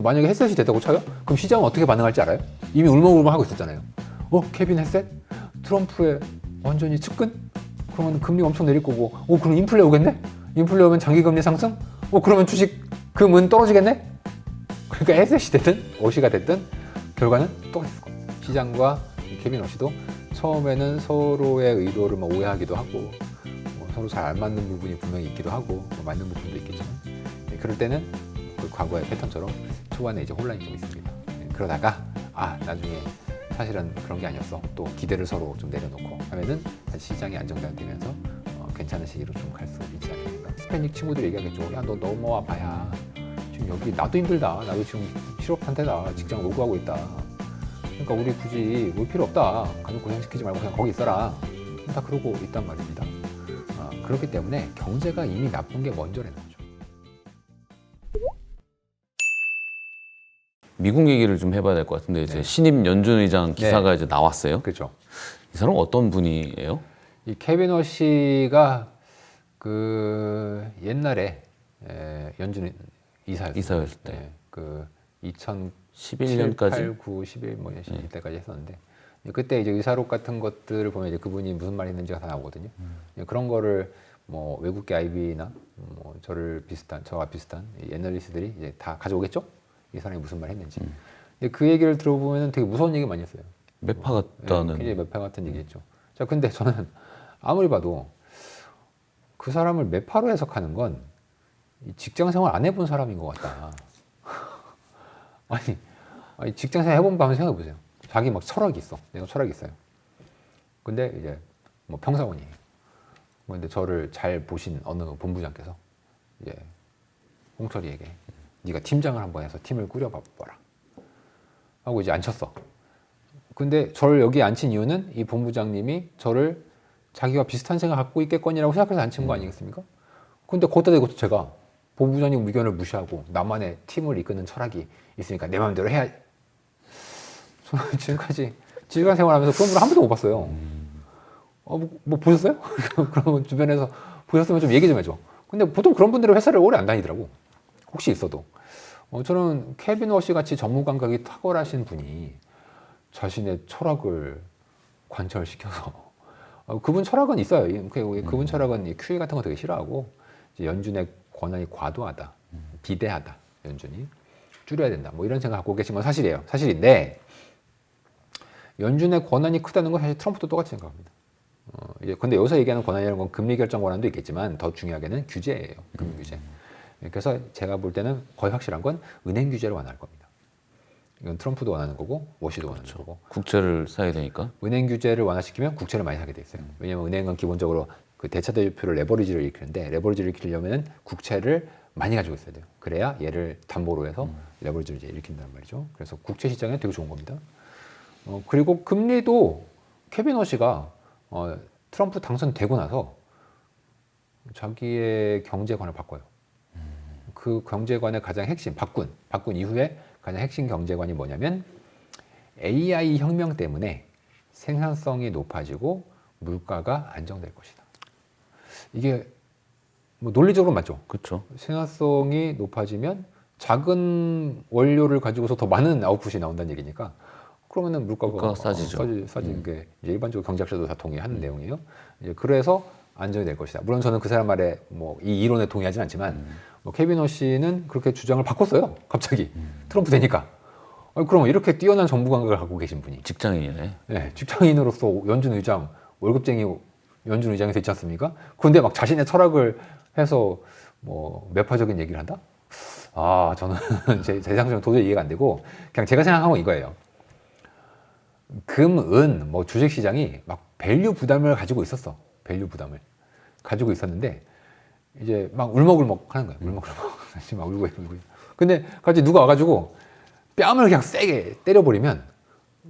만약에 헤셋이 됐다고 쳐요? 그럼 시장은 어떻게 반응할지 알아요? 이미 울먹울먹 하고 있었잖아요. 케빈 헤셋? 트럼프의 완전히 측근? 그러면 금리 엄청 내릴 거고, 그럼 인플레 오겠네? 인플레 오면 장기금리 상승? 그러면 주식금은 떨어지겠네? 그러니까 헤셋이 됐든 어시가 됐든 결과는 똑같았을 겁니다. 시장과 케빈 어시도 처음에는 서로의 의도를 오해하기도 하고, 서로 잘 안 맞는 부분이 분명히 있기도 하고, 맞는 부분도 있겠지만, 그럴 때는 그 과거의 패턴처럼 초반에 이제 혼란이 좀 있습니다. 그러다가 나중에 사실은 그런 게 아니었어. 또 기대를 서로 좀 내려놓고 하면은 다시 시장이 안정되면서 괜찮은 시기로 좀 갈 수 있지 않겠는가. 스페닉 친구들이 얘기하겠죠. 야, 너 넘어와 봐야 지금 여기 나도 힘들다. 나도 지금 실업 상태다. 직장 못 구하고 있다. 그러니까 우리 굳이 올 필요 없다. 가족 고생시키지 말고 그냥 거기 있어라. 다 그러고 있단 말입니다. 그렇기 때문에 경제가 이미 나쁜 게 먼저라는 거죠. 미국 얘기를 좀 해봐야 될 것 같은데 이제 신임 연준 의장 기사가 이제 나왔어요. 그렇죠. 이 사람은 어떤 분이에요? 이 케빈 어시가 그 옛날에 연준 이사였을 때. 그 11년까지 8, 9, 11 뭐 이때까지 했었는데 그때 이제 의사록 같은 것들을 보면 이제 그분이 무슨 말 했는지가 다 나오거든요. 그런 거를 뭐 외국계 IB나 뭐 저와 비슷한 애널리스트들이 이제 다 가져오겠죠? 이 사람이 무슨 말 했는지. 근데 그 얘기를 들어보면 되게 무서운 얘기 많이 했어요. 매파 같다는. 굉장히 매파 같은 얘기했죠. 자, 근데 저는 아무리 봐도 그 사람을 매파로 해석하는 건 직장 생활 안 해본 사람인 것 같다. 아니 직장 생활 해본 거 한번 생각해 보세요. 자기 막 철학이 있어. 내가 철학이 있어요. 근데 이제 뭐 평사원이에요. 근데 저를 잘 보신 어느 본부장께서 이제 홍철이에게 네가 팀장을 한번 해서 팀을 꾸려봐라 하고 이제 앉혔어. 근데 저를 여기 앉힌 이유는 이 본부장님이 저를 자기가 비슷한 생각 갖고 있겠거니라고 생각해서 앉힌 거 아니겠습니까? 근데 거기다 대고 제가 본부장님 의견을 무시하고 나만의 팀을 이끄는 철학이 있으니까 내 마음대로 해야. 저는 지금까지 직장 생활하면서 그런 분을 한 번도 못 봤어요. 뭐 보셨어요? 그러면 주변에서 보셨으면 좀 얘기 좀 해줘. 근데 보통 그런 분들은 회사를 오래 안 다니더라고. 혹시 있어도. 저는 케빈 워시 같이 전문 감각이 탁월하신 분이 자신의 철학을 관철시켜서 그분 철학은 있어요. 그분 철학은 QE 같은 거 되게 싫어하고 연준의 권한이 과도하다, 비대하다. 연준이 줄여야 된다. 뭐 이런 생각 갖고 계신 건 사실이에요. 사실인데 연준의 권한이 크다는 건 사실 트럼프도 똑같이 생각합니다. 근데 여기서 얘기하는 권한이라는 건 금리 결정 권한도 있겠지만 더 중요하게는 규제예요. 금리 규제. 그래서 제가 볼 때는 거의 확실한 건 은행 규제를 원할 겁니다. 이건 트럼프도 원하는 거고 워시도 원하는 거고. 국채를 사야 되니까. 은행 규제를 완화시키면 국채를 많이 사게 돼 있어요. 왜냐하면 은행은 기본적으로 그 대차대조표를 레버리지를 일으키는데 레버리지를 일으키려면 국채를 많이 가지고 있어야 돼요. 그래야 얘를 담보로 해서 레버리지를 이제 일으킨다는 말이죠. 그래서 국채 시장에 되게 좋은 겁니다. 그리고 금리도 케빈 워시가 트럼프 당선되고 나서 자기의 경제관을 바꿔요. 그 경제관의 가장 핵심, 바꾼 이후에 가장 핵심 경제관이 뭐냐면 AI 혁명 때문에 생산성이 높아지고 물가가 안정될 것이다. 이게 뭐 논리적으로 맞죠? 그렇죠. 생산성이 높아지면 작은 원료를 가지고서 더 많은 아웃풋이 나온다는 얘기니까 그러면은 물가가 싸지죠. 싸지는 게 이제 일반적으로 경제학자도 다 동의하는 내용이에요. 이제 그래서 안정이 될 것이다. 물론 저는 그 사람 말에 뭐 이 이론에 동의하지는 않지만 케빈 워시는 그렇게 주장을 바꿨어요. 갑자기 트럼프 되니까. 그럼 이렇게 뛰어난 정부 감각을 갖고 계신 분이 직장인이네. 네, 직장인으로서 연준 의장 월급쟁이 연준 의장이 됐지 않습니까? 그런데 막 자신의 철학을 해서 뭐 매파적인 얘기를 한다? 저는 제 상식은 도저히 이해가 안 되고 그냥 제가 생각한 건 이거예요. 금, 은, 뭐 주식 시장이 막 밸류 부담을 가지고 있었어. 밸류 부담을 가지고 있었는데 이제 막 울먹울먹 하는 거예요. 울먹울먹. 막 울고 있고. 근데 갑자기 누가 와가지고 뺨을 그냥 세게 때려버리면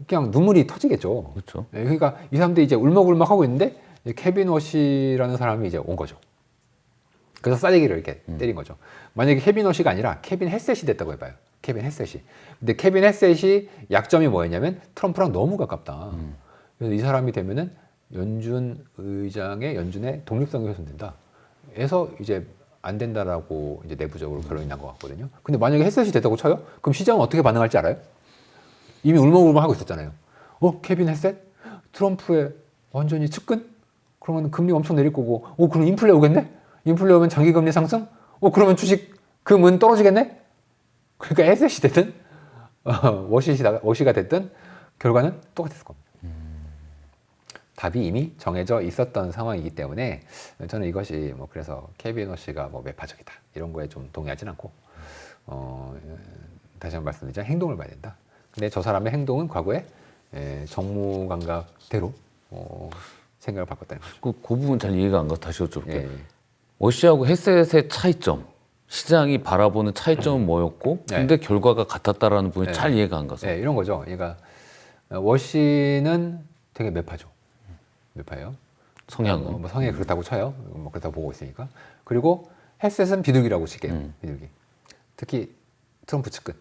그냥 눈물이 터지겠죠. 그렇죠. 그러니까 이 사람들이 이제 울먹울먹 하고 있는데 케빈 워시라는 사람이 이제 온 거죠. 그래서 싸대기를 이렇게 때린 거죠. 만약에 케빈 워시가 아니라 케빈 헤셋이 됐다고 해봐요. 케빈 헤셋이. 근데 케빈 헤셋이 약점이 뭐였냐면 트럼프랑 너무 가깝다. 그래서 이 사람이 되면은 연준 의장의 연준의 독립성이 훼손된다. 그래서 이제 안 된다라고 이제 내부적으로 결론이 난 것 같거든요. 근데 만약에 헤셋이 됐다고 쳐요? 그럼 시장은 어떻게 반응할지 알아요? 이미 울먹울먹 하고 있었잖아요. 케빈 헤셋? 트럼프의 완전히 측근? 그러면 금리 엄청 내릴 거고, 그럼 인플레 오겠네? 인플레 오면 장기금리 상승? 그러면 금은 떨어지겠네? 그러니까 헤셋이 됐든, 워시가 됐든, 결과는 똑같았을 겁니다. 답이 이미 정해져 있었던 상황이기 때문에 저는 이것이 그래서 케빈 워시가 매파적이다 이런 거에 좀 동의하진 않고 다시 한번 말씀드리자 행동을 봐야 된다. 근데 저 사람의 행동은 과거에 정무 감각대로 생각을 바꿨다는 거죠. 그 부분 잘 이해가 안 가. 다시 여쭤볼게요. 예. 워시하고 헤셋의 차이점, 시장이 바라보는 차이점은 뭐였고, 근데 결과가 같았다라는 부분이 잘 이해가 안 가서. 이런 거죠. 그러니까 워시는 되게 매파예요. 성향은. 성향이 그렇다고 쳐요. 그렇다고 보고 있으니까. 그리고 헤셋은 비둘기라고 칠게요. 비둘기. 특히 트럼프 측근.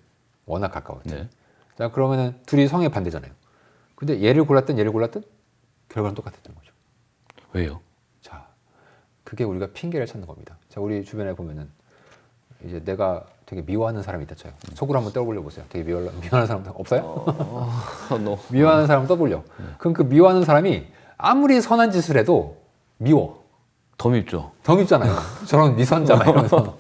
워낙 가까웠죠. 네. 자, 그러면은 둘이 성향이 반대잖아요. 근데 얘를 골랐든 결과는 똑같았던 거죠. 왜요? 자, 그게 우리가 핑계를 찾는 겁니다. 자, 우리 주변에 보면은 이제 내가 되게 미워하는 사람이 있다 쳐요. 속으로 한번 떠올려 보세요. 되게 미워하는 사람 없어요? 미워하는 사람 떠올려. 그럼 그 미워하는 사람이 아무리 선한 짓을 해도 미워. 더 밉죠. 더 밉잖아요. 저런 미선자막 이러면서.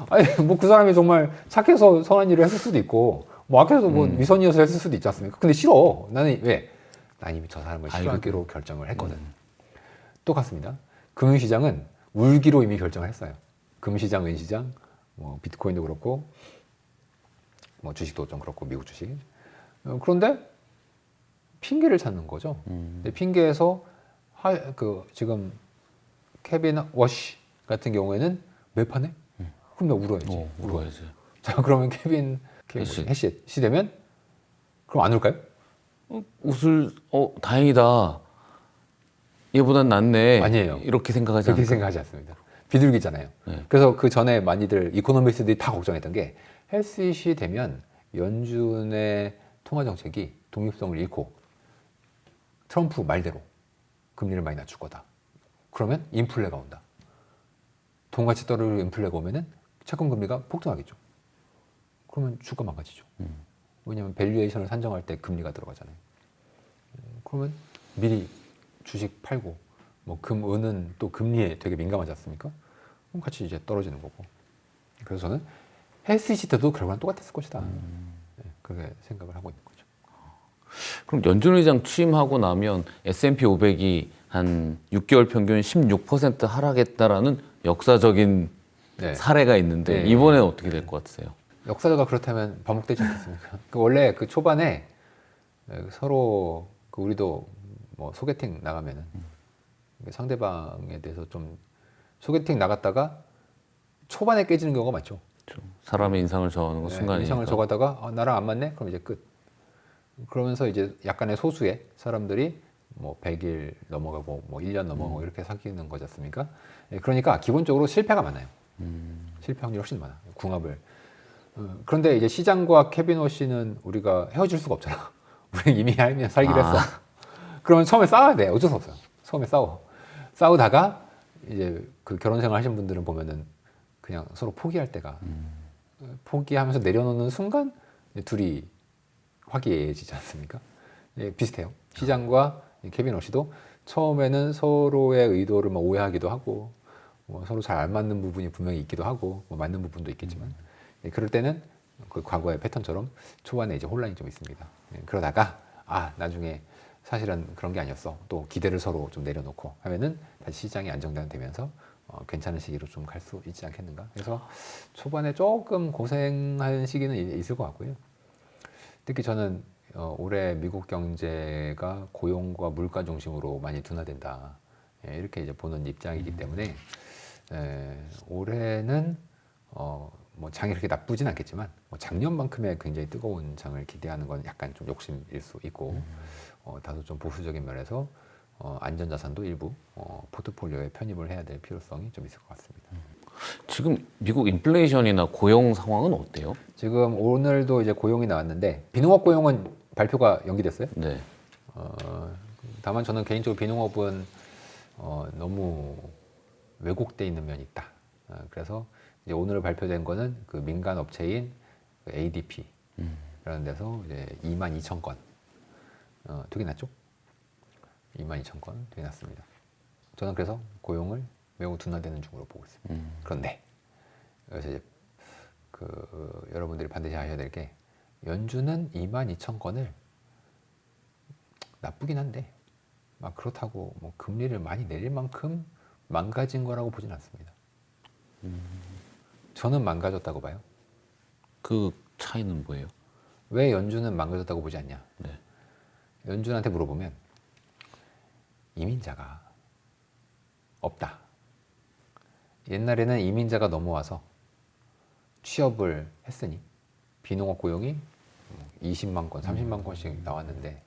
아니, 그 사람이 정말 착해서 선한 일을 했을 수도 있고, 악해서 미선이어서 했을 수도 있지 않습니까? 근데 싫어. 나는 왜? 난 이미 저 사람을 싫어하기로 결정을 했거든. 똑같습니다. 금융시장은 울기로 이미 결정을 했어요. 금시장, 은시장, 비트코인도 그렇고, 주식도 좀 그렇고, 미국 주식. 그런데 핑계를 찾는 거죠. 근데 핑계에서 지금 케빈 워시 같은 경우에는 매파네? 그럼 나 울어야지. 울어야지. 자, 그러면 케빈 헤시이 되면 그럼 안 울까요? 다행이다. 얘보단 낫네. 아니에요. 이렇게 생각하지 그렇게 않을까? 생각하지 않습니다. 비둘기잖아요. 네. 그래서 그 전에 많이들 이코노미스트들이 다 걱정했던 게 헤시이 되면 연준의 통화 정책이 독립성을 잃고 트럼프 말대로 금리를 많이 낮출 거다. 그러면 인플레가 온다. 돈같이 떨어지는 인플레가 오면은 채권 금리가 폭등하겠죠. 그러면 주가 망가지죠. 왜냐하면 밸류에이션을 산정할 때 금리가 들어가잖아요. 그러면 미리 주식 팔고 은은 또 금리에 되게 민감하지 않습니까? 그럼 같이 이제 떨어지는 거고. 그래서 저는 헬스시 때도 결과는 똑같았을 것이다. 그렇게 생각을 하고 있는 거죠. 그럼 연준 의장 취임하고 나면 S&P 500이 한 6개월 평균 16% 하락했다라는 역사적인 사례가 있는데 이번에는 어떻게 될 것 같으세요? 역사가 그렇다면 반복되지 않겠습니까? 원래 그 초반에 서로 우리도 소개팅 나가면은 상대방에 대해서 좀 소개팅 나갔다가 초반에 깨지는 경우가 많죠. 사람의 인상을 정하는 건 순간이니까. 인상을 정하다가 나랑 안 맞네? 그럼 이제 끝. 그러면서 이제 약간의 소수의 사람들이 100일 넘어가고 1년 넘어가고 이렇게 사귀는 거지 않습니까? 그러니까 기본적으로 실패가 많아요. 실패 확률이 훨씬 많아. 궁합을. 그런데 이제 시장과 케빈 워시는 우리가 헤어질 수가 없잖아. 우리 이미 살기로 했어. 그러면 처음에 싸워야 돼. 어쩔 수 없어요. 처음에 싸우다가 이제 그 결혼 생활 하신 분들은 보면은 그냥 서로 포기할 때가 포기하면서 내려놓는 순간 둘이 화기애애해지지 않습니까? 비슷해요. 시장과 케빈 워시도 처음에는 서로의 의도를 오해하기도 하고 서로 잘 안 맞는 부분이 분명히 있기도 하고 맞는 부분도 있겠지만 그럴 때는 그 과거의 패턴처럼 초반에 이제 혼란이 좀 있습니다. 그러다가 나중에 사실은 그런 게 아니었어. 또 기대를 서로 좀 내려놓고 하면은 다시 시장이 안정되면서 괜찮은 시기로 좀 갈 수 있지 않겠는가. 그래서 초반에 조금 고생하는 시기는 있을 것 같고요. 특히 저는 올해 미국 경제가 고용과 물가 중심으로 많이 둔화된다. 이렇게 이제 보는 입장이기 때문에 올해는 장이 그렇게 나쁘진 않겠지만 작년만큼의 굉장히 뜨거운 장을 기대하는 건 약간 좀 욕심일 수 있고 다소 좀 보수적인 면에서 안전자산도 일부 포트폴리오에 편입을 해야 될 필요성이 좀 있을 것 같습니다. 지금 미국 인플레이션이나 고용 상황은 어때요? 지금 오늘도 이제 고용이 나왔는데 비농업 고용은 발표가 연기됐어요. 네. 다만 저는 개인적으로 비농업은 너무 왜곡돼 있는 면이 있다. 그래서 이제 오늘 발표된 거는 그 민간 업체인 그 ADP라는 데서 이제 22,000건 되게 낮죠? 22,000건 되게 낮습니다. 저는 그래서 고용을 매우 둔화되는 중으로 보고 있습니다. 그런데 그래서 이제 그 여러분들이 반드시 아셔야 될 게 연준은 22,000건을 나쁘긴 한데 막 그렇다고 뭐 금리를 많이 내릴 만큼 망가진 거라고 보진 않습니다. 저는 망가졌다고 봐요. 그 차이는 뭐예요? 왜 연준은 망가졌다고 보지 않냐? 네. 연준한테 물어보면 이민자가 없다. 옛날에는 이민자가 넘어와서 취업을 했으니 비농업 고용이 20만 건, 30만 건씩 나왔는데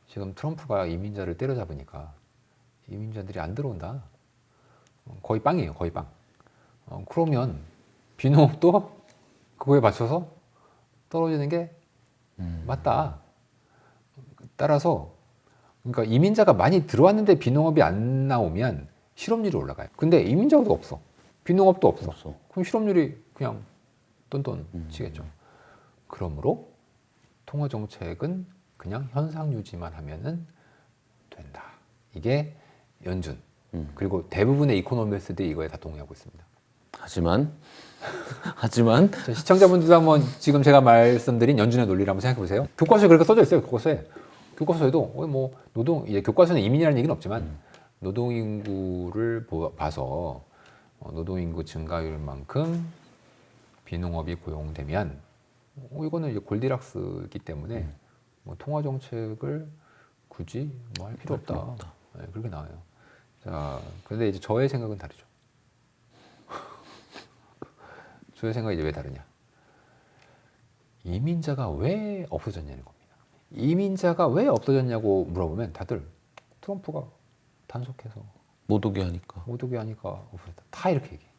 지금 트럼프가 이민자를 때려잡으니까 이민자들이 안 들어온다. 거의 빵이에요, 거의 빵. 그러면 비농업도 그거에 맞춰서 떨어지는 게 맞다. 따라서 그러니까 이민자가 많이 들어왔는데 비농업이 안 나오면 실업률이 올라가요. 근데 이민자도 없어. 비농업도 없어. 그럼 실업률이 그냥 똔똔 치겠죠. 그러므로 통화 정책은 그냥 현상 유지만 하면은 된다. 이게 연준 그리고 대부분의 이코노미스트들이 이거에 다 동의하고 있습니다. 하지만 시청자분들도 한번 지금 제가 말씀드린 연준의 논리를 한번 생각해 보세요. 교과서에 그렇게 써져 있어요. 교과서에도 뭐 노동 이제 교과서는 이민이라는 얘기는 없지만 노동 인구를 봐서 노동 인구 증가율만큼 비농업이 고용되면 이거는 이제 골디락스이기 때문에 뭐 통화 정책을 굳이 뭐 할 필요 없다. 네, 그렇게 나와요. 자, 그런데 이제 저의 생각은 다르죠. 저의 생각이 이제 왜 다르냐? 이민자가 왜 없어졌냐는 겁니다. 이민자가 왜 없어졌냐고 물어보면 다들 트럼프가 단속해서 못 오게 하니까. 없어졌다. 다 이렇게 얘기해.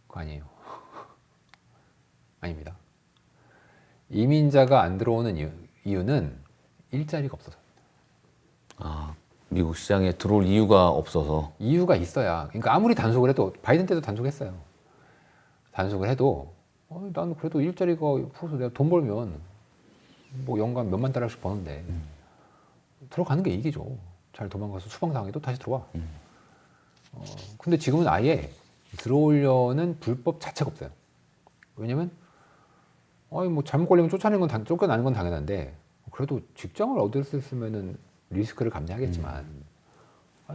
그거 아니에요. 아닙니다. 이민자가 안 들어오는 이유는 일자리가 없어서. 아, 미국 시장에 들어올 이유가 없어서. 이유가 있어야. 그러니까 아무리 단속을 해도 바이든 때도 단속했어요. 단속을 해도 난 그래도 일자리가 없어서 내가 돈 벌면 뭐 연간 몇만 달러씩 버는데 들어가는 게 이기죠. 잘 도망가서 추방당해도 다시 들어와. 근데 지금은 아예 들어오려는 불법 자체가 없어요. 왜냐면 뭐 잘못 걸리면 쫓아내는 건 쫓겨나는 건 당연한데 그래도 직장을 얻을 수 있으면은 리스크를 감내하겠지만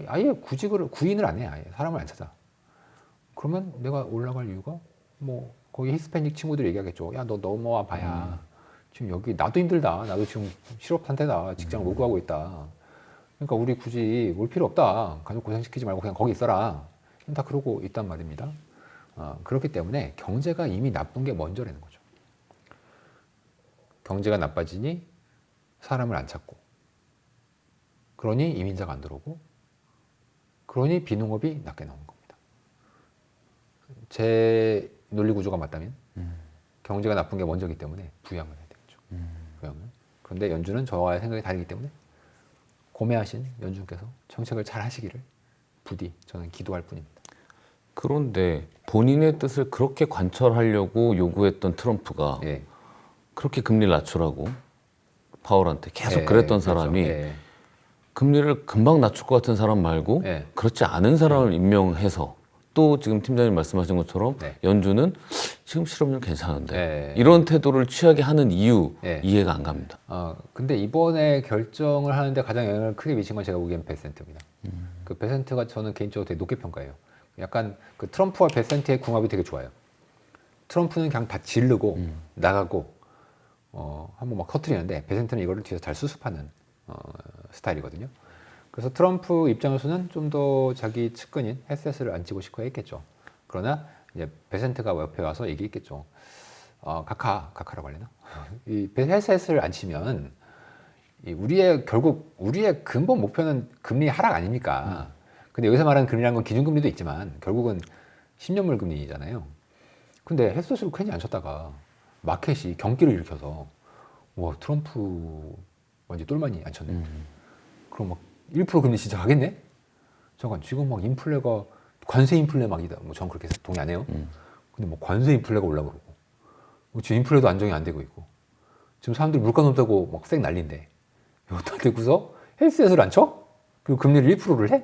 아예 구인을 안 해. 아예 사람을 안 찾아. 그러면 내가 올라갈 이유가 뭐 거기 히스패닉 친구들이 얘기하겠죠. 야, 너 넘어와 봐야 지금 여기 나도 힘들다. 나도 지금 실업 상태다. 직장 못 구하고 있다. 그러니까 우리 굳이 올 필요 없다. 가족 고생시키지 말고 그냥 거기 있어라. 다 그러고 있단 말입니다. 그렇기 때문에 경제가 이미 나쁜 게 먼저라는 거죠. 경제가 나빠지니 사람을 안 찾고 그러니 이민자가 안 들어오고 그러니 비농업이 낮게 나오는 겁니다. 제 논리 구조가 맞다면 경제가 나쁜 게 먼저이기 때문에 부양을 해야 되겠죠. 부양을. 그런데 연준은 저와의 생각이 다르기 때문에 고매하신 연준께서 정책을 잘 하시기를 부디 저는 기도할 뿐입니다. 그런데 본인의 뜻을 그렇게 관철하려고 요구했던 트럼프가 예. 그렇게 금리를 낮추라고 파월한테 계속 그랬던 사람이 그렇죠. 금리를 금방 낮출 것 같은 사람 말고 그렇지 않은 사람을 임명해서 또 지금 팀장님 말씀하신 것처럼 연준은 지금 실업률 괜찮은데 이런 태도를 취하게 하는 이유 이해가 안 갑니다. 근데 이번에 결정을 하는데 가장 영향을 크게 미친 건 제가 보기엔 베센트입니다. 그 베센트가 저는 개인적으로 되게 높게 평가해요. 약간 그 트럼프와 베센트의 궁합이 되게 좋아요. 트럼프는 그냥 다 지르고 나가고 한번 막 터뜨리는데 베센트는 이거를 뒤에서 잘 수습하는 스타일이거든요. 그래서 트럼프 입장에서는 좀 더 자기 측근인 헤셋을 안 치고 싶어 했겠죠. 그러나 이제 베센트가 옆에 와서 얘기했겠죠. 카카라고 할래나? 이 헤셋을 안 치면 결국 우리의 근본 목표는 금리 하락 아닙니까? 근데 여기서 말하는 금리라는 건 기준금리도 있지만 결국은 10년물 금리잖아요. 근데 헤셋을 괜히 안 쳤다가 마켓이 경기를 일으켜서 와 트럼프 완전 똘마니 안 쳤네. 그럼 막 1% 금리 진짜 가겠네? 잠깐 지금 막 인플레가 관세 인플레 막이다. 뭐 저는 그렇게 동의 안 해요. 근데 뭐 관세 인플레가 올라오고 뭐 지금 인플레도 안정이 안 되고 있고 지금 사람들이 물가 높다고 막 쌩 난리인데 이것도 되고서 헬스에서를 안 쳐? 그리고 금리를 1%를 해?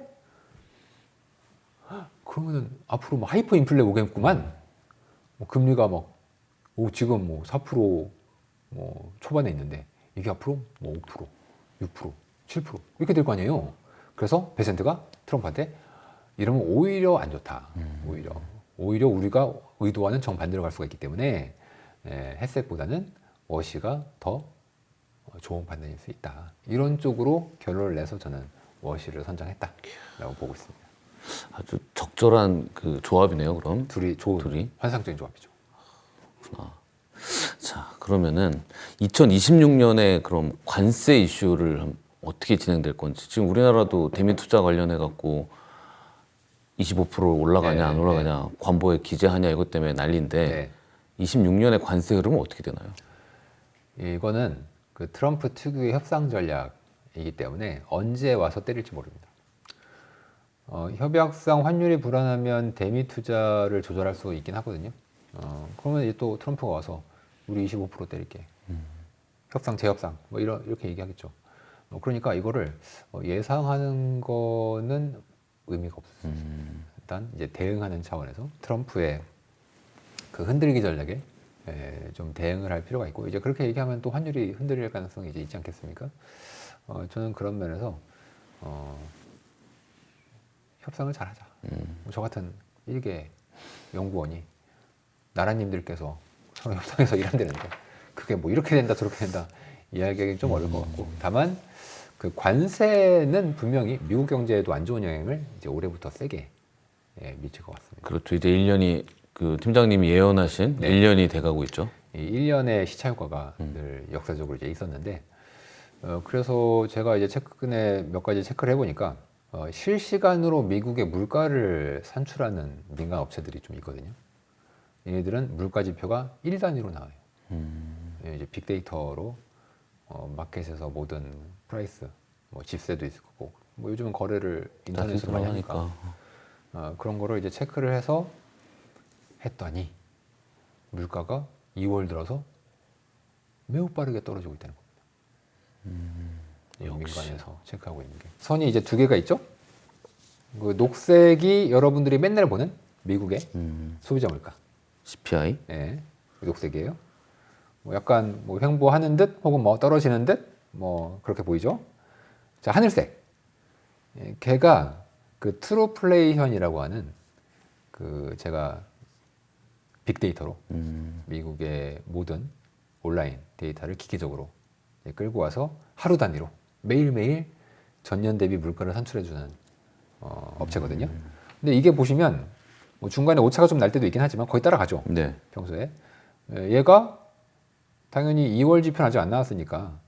그러면은 앞으로 막 하이퍼 인플레 오겠구만. 뭐 금리가 막 지금 뭐 4%뭐 초반에 있는데 이게 앞으로 뭐 5%, 6%, 7% 이렇게 될 거 아니에요. 그래서 베센트가 트럼프한테 이러면 오히려 안 좋다. 오히려 우리가 의도와는 정반대로 갈 수가 있기 때문에 햇색보다는 워시가 더 좋은 판단일 수 있다. 이런 쪽으로 결론을 내서 저는 워시를 선정했다라고 보고 있습니다. 아주 적절한 그 조합이네요. 그럼 둘이 좋은 둘이. 환상적인 조합이죠. 자, 그러면은 2026년에 그럼 관세 이슈를 어떻게 진행될 건지. 지금 우리나라도 대미 투자 관련해 갖고 25% 올라가냐 안 올라가냐, 관보에 기재하냐 이것 때문에 난리인데 26년에 관세 흐름은 어떻게 되나요? 이거는 그 트럼프 특유의 협상 전략이기 때문에 언제 와서 때릴지 모릅니다. 협약상 환율이 불안하면 대미 투자를 조절할 수 있긴 하거든요. 그러면 이제 또 트럼프가 와서 우리 25% 때릴게. 협상, 재협상 뭐 이렇게 얘기하겠죠. 그러니까 이거를 예상하는 거는 의미가 없습니다. 일단 이제 대응하는 차원에서 트럼프의 그 흔들기 전략에 좀 대응을 할 필요가 있고 이제 그렇게 얘기하면 또 환율이 흔들릴 가능성이 이제 있지 않겠습니까? 저는 그런 면에서 협상을 잘하자. 저 같은 일개 연구원이 나라님들께서 서로 협상해서 일한다는데 그게 뭐 이렇게 된다 저렇게 된다 이야기하기 좀 어려울 것 같고 다만 그 관세는 분명히 미국 경제에도 안 좋은 영향을 이제 올해부터 세게 미칠 것 같습니다. 그렇죠. 이제 1년이 그 팀장님이 예언하신 1년이 돼가고 있죠. 이 1년의 시차 효과가 늘 역사적으로 이제 있었는데 그래서 제가 이제 최근에 몇 가지 체크를 해보니까 실시간으로 미국의 물가를 산출하는 민간 업체들이 좀 있거든요. 얘네들은 물가 지표가 1단위로 나와요. 이제 빅데이터로 마켓에서 모든 프라이스, 뭐 집세도 있을 거고, 뭐 요즘은 거래를 인터넷으로 많이 하니까 그런 거를 이제 체크를 해서 했더니 물가가 2월 들어서 매우 빠르게 떨어지고 있다는 겁니다. 민간에서 체크하고 있는 게 선이 이제 두 개가 있죠. 그 녹색이 여러분들이 맨날 보는 미국의 소비자 물가 CPI. 네, 녹색이에요. 뭐 약간 뭐 횡보하는 듯 혹은 뭐 떨어지는 듯 뭐 그렇게 보이죠. 자, 하늘색. 걔가 그 트루플레이션이라고 하는 그 제가 빅데이터로 미국의 모든 온라인 데이터를 기계적으로 끌고 와서 하루 단위로 매일매일 전년 대비 물가를 산출해주는 업체거든요. 근데 이게 보시면 뭐 중간에 오차가 좀 날 때도 있긴 하지만 거의 따라가죠. 네. 평소에. 얘가 당연히 2월 지표는 아직 안 나왔으니까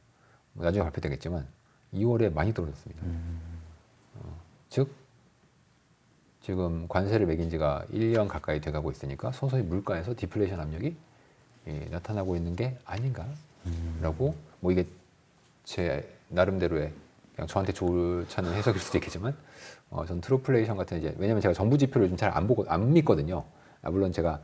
나중에 발표되겠지만 2월에 많이 떨어졌습니다. 즉 지금 관세를 매긴 지가 1년 가까이 돼가고 있으니까 서서히 물가에서 디플레이션 압력이 나타나고 있는 게 아닌가라고 뭐 이게 제 나름대로의 그냥 저한테 좋다는 해석일 수도 있겠지만 전 트루플레이션 같은 이제 왜냐면 제가 정부 지표를 요즘 잘 안 믿거든요. 물론 제가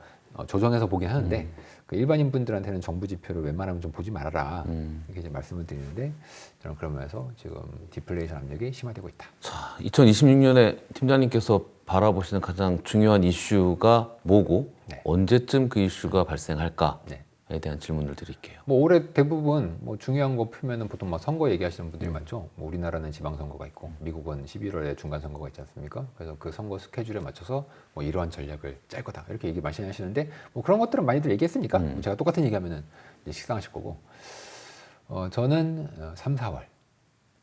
조정해서 보긴 하는데 그 일반인 분들한테는 정부 지표를 웬만하면 좀 보지 말아라 이렇게 이제 말씀을 드리는데 저는 그러면서 지금 디플레이션 압력이 심화되고 있다. 자, 2026년에 팀장님께서 바라보시는 가장 중요한 이슈가 뭐고 언제쯤 그 이슈가 발생할까에 대한 질문을 드릴게요. 뭐 올해 대부분 뭐 중요한 거 풀면은 보통 막 선거 얘기하시는 분들이 많죠. 뭐 우리나라는 지방선거가 있고 미국은 11월에 중간선거가 있지 않습니까? 그래서 그 선거 스케줄에 맞춰서 뭐 이러한 전략을 짤 거다 이렇게 얘기 많이 하시는데 뭐 그런 것들은 많이들 얘기했으니까 제가 똑같은 얘기하면은 이제 식상하실 거고 저는 3, 4월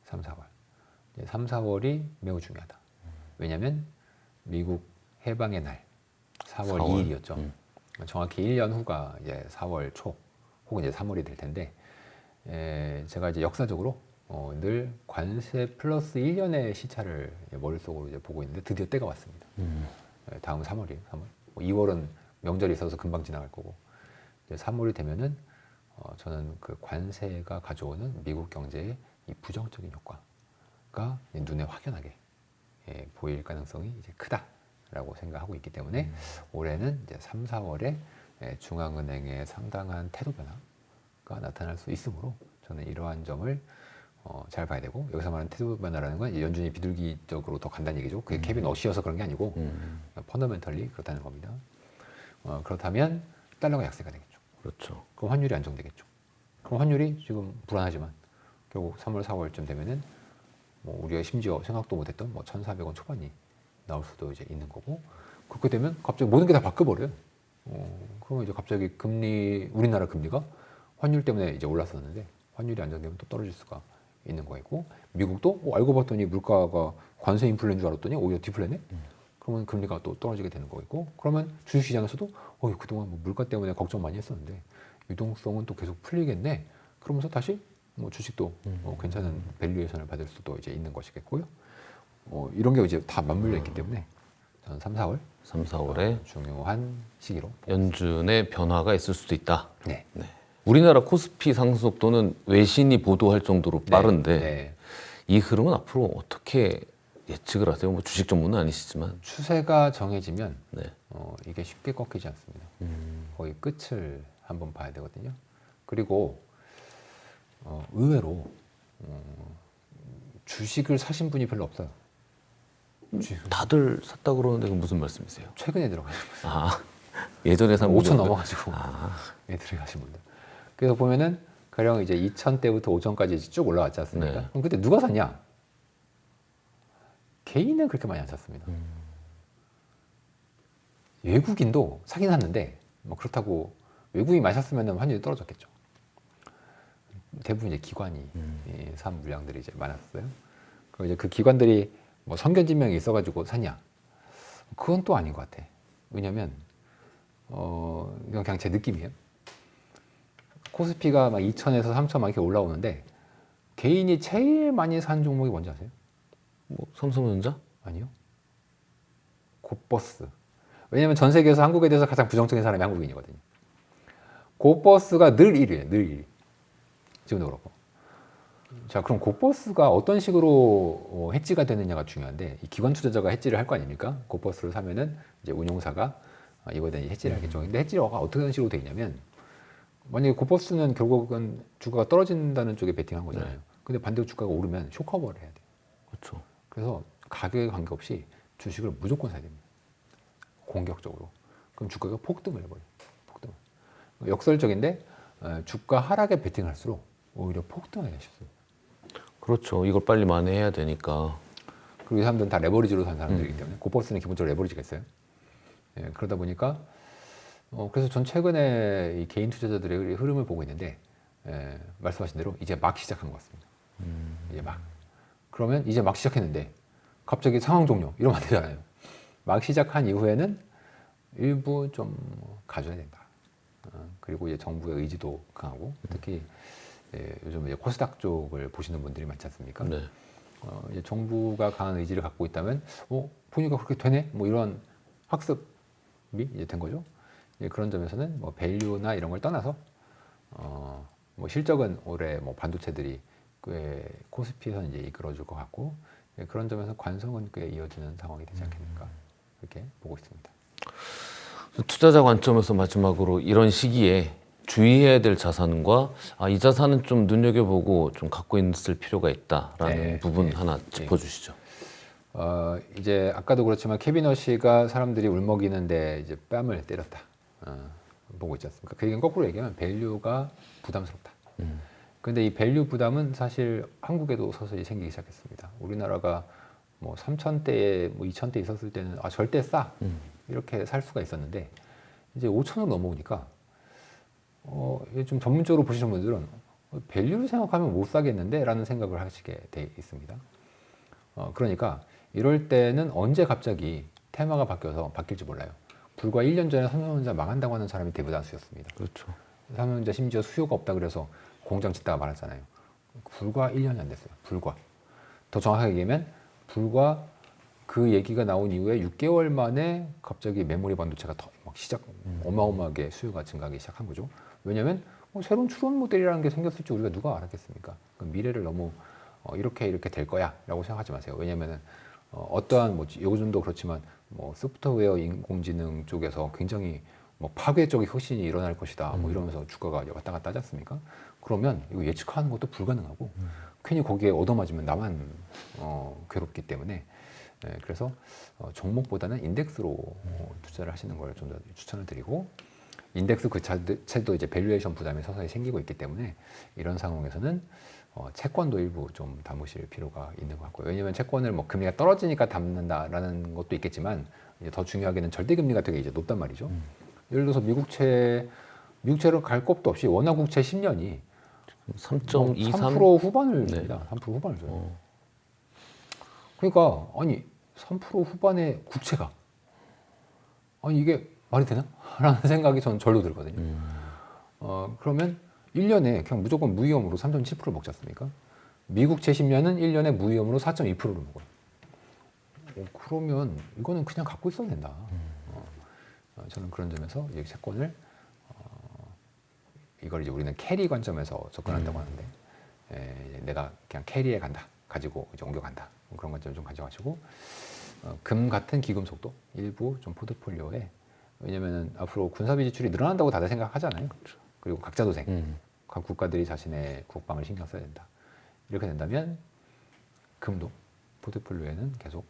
3, 4월이 매우 중요하다. 왜냐하면 미국 해방의 날 4월 2일이었죠. 정확히 1년 후가 이제 4월 초 혹은 이제 3월이 될 텐데 제가 이제 역사적으로 늘 관세 플러스 1년의 시차를 머릿속으로 이제 보고 있는데 드디어 때가 왔습니다. 다음 3월이에요. 3월. 2월은 명절이 있어서 금방 지나갈 거고 이제 3월이 되면은 저는 그 관세가 가져오는 미국 경제의 이 부정적인 효과가 눈에 확연하게 보일 가능성이 이제 크다. 않을까라고 생각하고 있기 때문에 올해는 이제 3, 4월에 중앙은행의 상당한 태도 변화가 나타날 수 있으므로 저는 이러한 점을 잘 봐야 되고, 여기서 말하는 태도 변화라는 건 연준이 비둘기적으로 더 간다는 얘기죠. 그게 케빈 어시여서 그런 게 아니고 펀더멘털리 그렇다는 겁니다. 그렇다면 달러가 약세가 되겠죠. 그렇죠. 그럼 환율이 안정되겠죠. 그럼 환율이 지금 불안하지만 결국 3월, 4월쯤 되면은 뭐 우리가 심지어 생각도 못했던 뭐 1,400원 초반이 나올 수도 이제 있는 거고, 그렇게 되면 갑자기 모든 게 다 바뀌어버려요. 그러면 이제 갑자기 금리, 우리나라 금리가 환율 때문에 이제 올랐었는데 환율이 안정되면 또 떨어질 수가 있는 거고, 미국도 알고 봤더니 물가가 관세 인플레인 줄 알았더니 오히려 디플레네? 그러면 금리가 또 떨어지게 되는 거고, 그러면 주식시장에서도 그동안 뭐 물가 때문에 걱정 많이 했었는데 유동성은 또 계속 풀리겠네. 그러면서 다시 뭐 주식도 괜찮은 밸류에이션을 받을 수도 이제 있는 것이겠고요. 이런 게 이제 다 맞물려 있기 때문에 저는 3, 4월 3, 4월에 중요한 시기로 연준의 변화가 있을 수도 있다. 네. 우리나라 코스피 상승 속도는 외신이 보도할 정도로 빠른데 네. 이 흐름은 앞으로 어떻게 예측을 하세요? 뭐 주식 전문은 아니시지만. 추세가 정해지면 네. 이게 쉽게 꺾이지 않습니다. 거의 끝을 한번 봐야 되거든요. 그리고 의외로 주식을 사신 분이 별로 없어요. 다들 샀다 그러는데 그건 무슨 말씀이세요? 최근에 들어가신 분들. 아, 예전에 산 5천 분들. 넘어가지고 들어가신 분들. 그래서 보면은 가령 이제 2,000대부터 5,000까지 쭉 올라왔지 않습니까? 네. 그럼 그때 누가 샀냐? 개인은 그렇게 많이 안 샀습니다. 외국인도 사긴 샀는데 뭐 그렇다고 외국인이 많이 샀으면 환율이 떨어졌겠죠. 대부분 이제 기관이 산 물량들이 이제 많았어요. 그리고 이제 그 기관들이 뭐 선견지명이 있어가지고 샀냐? 그건 또 아닌 것 같아. 왜냐면 이건 그냥 제 느낌이에요. 코스피가 막 2,000에서 3,000 막 이렇게 올라오는데 개인이 제일 많이 산 종목이 뭔지 아세요? 뭐 삼성전자? 아니요. 곧버스. 왜냐면 전 세계에서 한국에 대해서 가장 부정적인 사람이 한국인이거든요. 곧버스가 늘 1위예요. 늘 1위. 지금도 그렇고. 자, 그럼 곧버스가 어떤 식으로 해지가 되느냐가 중요한데, 이 기관 투자자가 해지를 할 거 아닙니까? 곧버스를 사면은 이제 운용사가 이거에 대한 해지를 하겠죠. 근데 해지가 어떤 식으로 돼 있냐면, 만약에 곧버스는 결국은 주가가 떨어진다는 쪽에 베팅한 거잖아요. 네. 근데 반대로 주가가 오르면 쇼커버를 해야 돼요. 그렇죠. 그래서 가격에 관계없이 주식을 무조건 사야 됩니다. 공격적으로. 그럼 주가가 폭등을 해버려요. 폭등. 역설적인데 주가 하락에 베팅할수록 오히려 폭등하기가 쉽습니다. 그렇죠. 이걸 빨리 만회해야 되니까. 그리고 이 사람들은 다 레버리지로 산 사람들이기 때문에 곧버스는 기본적으로 레버리지가 있어요. 그러다 보니까 그래서 전 최근에 이 개인 투자자들의 흐름을 보고 있는데 말씀하신 대로 이제 막 시작한 것 같습니다. 이제 막. 그러면 이제 막 시작했는데 갑자기 상황 종료 이러면 안 되잖아요. 막 시작한 이후에는 일부 좀 가져야 된다. 그리고 이제 정부의 의지도 강하고 특히 요즘 이제 코스닥 쪽을 보시는 분들이 많지 않습니까? 네. 이제 정부가 강한 의지를 갖고 있다면, 보니까 그렇게 되네? 뭐 이런 학습이 이제 된 거죠. 이제 그런 점에서는 뭐 밸류나 이런 걸 떠나서, 뭐 실적은 올해 뭐 반도체들이 꽤 코스피에서 이제 이끌어줄 것 같고, 그런 점에서 관성은 꽤 이어지는 상황이 되지 않겠는가 그렇게 보고 있습니다. 투자자 관점에서 마지막으로 이런 시기에 주의해야 될 자산과 이 자산은 좀 눈여겨보고 좀 갖고 있을 필요가 있다라는 부분 하나 짚어주시죠. 이제 아까도 그렇지만 캐비너시가 사람들이 울먹이는데 이제 뺨을 때렸다. 보고 있지 않습니까? 그 얘기는 거꾸로 얘기하면 밸류가 부담스럽다. 근데 이 밸류 부담은 사실 한국에도 서서히 생기기 시작했습니다. 우리나라가 뭐 3,000대에 뭐 2,000대 있었을 때는 절대 싸 이렇게 살 수가 있었는데 이제 5,000원 넘어오니까 좀 전문적으로 보시는 분들은 밸류를 생각하면 못 사겠는데 라는 생각을 하시게 돼 있습니다. 그러니까 이럴 때는 언제 갑자기 테마가 바뀔지 몰라요. 불과 1년 전에 삼성전자 망한다고 하는 사람이 대부다수였습니다. 그렇죠. 삼성전자 심지어 수요가 없다 그래서 공장 짓다가 말았잖아요. 불과 1년이 안 됐어요. 불과. 더 정확하게 얘기하면 불과 그 얘기가 나온 이후에 6개월 만에 갑자기 메모리 반도체가 더 막 어마어마하게 수요가 증가하기 시작한 거죠. 왜냐하면 새로운 추론 모델이라는 게 생겼을 줄 우리가 누가 알았겠습니까? 미래를 너무 이렇게 될 거야 라고 생각하지 마세요. 왜냐하면 어떠한 뭐 요즘도 그렇지만 뭐 소프트웨어 인공지능 쪽에서 굉장히 뭐 파괴적인 혁신이 일어날 것이다. 뭐 이러면서 주가가 왔다 갔다 하지 않습니까? 그러면 이거 예측하는 것도 불가능하고 괜히 거기에 얻어맞으면 나만 괴롭기 때문에 그래서 종목보다는 인덱스로 투자를 하시는 걸 좀 더 추천을 드리고 인덱스 그 자체도 이제 밸류에이션 부담이 서서히 생기고 있기 때문에 이런 상황에서는 채권도 일부 좀 담으실 필요가 있는 것 같고요. 왜냐하면 채권을 뭐 금리가 떨어지니까 담는다라는 것도 있겠지만 이제 더 중요하게는 절대 금리가 되게 이제 높단 말이죠. 예를 들어서 미국채로 갈 것도 없이 원화국채 10년이 3.23 3% 후반을 줍니다. 3% 후반을 줘요. 그러니까 아니 3% 후반의 국채가 아니 이게 말이 되나? 라는 생각이 저는 절로 들거든요. 그러면 1년에 그냥 무조건 무위험으로 3.7%를 먹지 않습니까? 미국채 10년은 1년에 무위험으로 4.2%를 먹어요. 그러면 이거는 그냥 갖고 있어야 된다. 저는 그런 점에서 이 채권을 이걸 이제 우리는 캐리 관점에서 접근한다고 하는데 내가 그냥 캐리에 간다. 가지고 이제 옮겨간다. 그런 관점 좀 가져가시고 금 같은 기금속도 일부 좀 포트폴리오에 왜냐면은 앞으로 군사비 지출이 늘어난다고 다들 생각하잖아요. 그렇죠. 그리고 각자 도생, 각 국가들이 자신의 국방을 신경 써야 된다. 이렇게 된다면 금도 포트폴리오에는 계속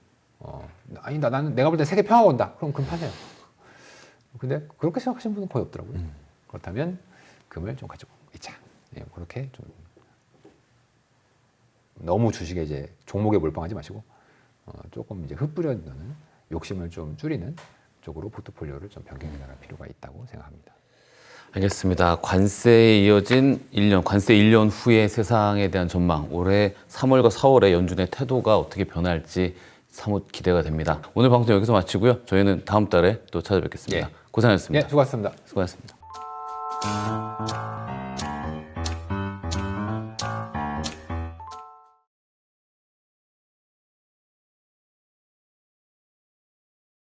아니다 나는 내가 볼 때 세계 평화가 온다. 그럼 금 파세요. 근데 그렇게 생각하시는 분은 거의 없더라고요. 그렇다면 금을 좀 가지고 있자. 그렇게 좀 너무 주식에 이제 종목에 몰빵하지 마시고 조금 이제 흩뿌려지는 욕심을 좀 줄이는 쪽으로 포트폴리오를 좀 변경해 나갈 필요가 있다고 생각합니다. 알겠습니다. 관세에 이어진 1년, 관세 1년 후의 세상에 대한 전망, 올해 3월과 4월에 연준의 태도가 어떻게 변할지 사뭇 기대가 됩니다. 오늘 방송 여기서 마치고요. 저희는 다음 달에 또 찾아뵙겠습니다. 고생하셨습니다. 수고하셨습니다. 수고하셨습니다.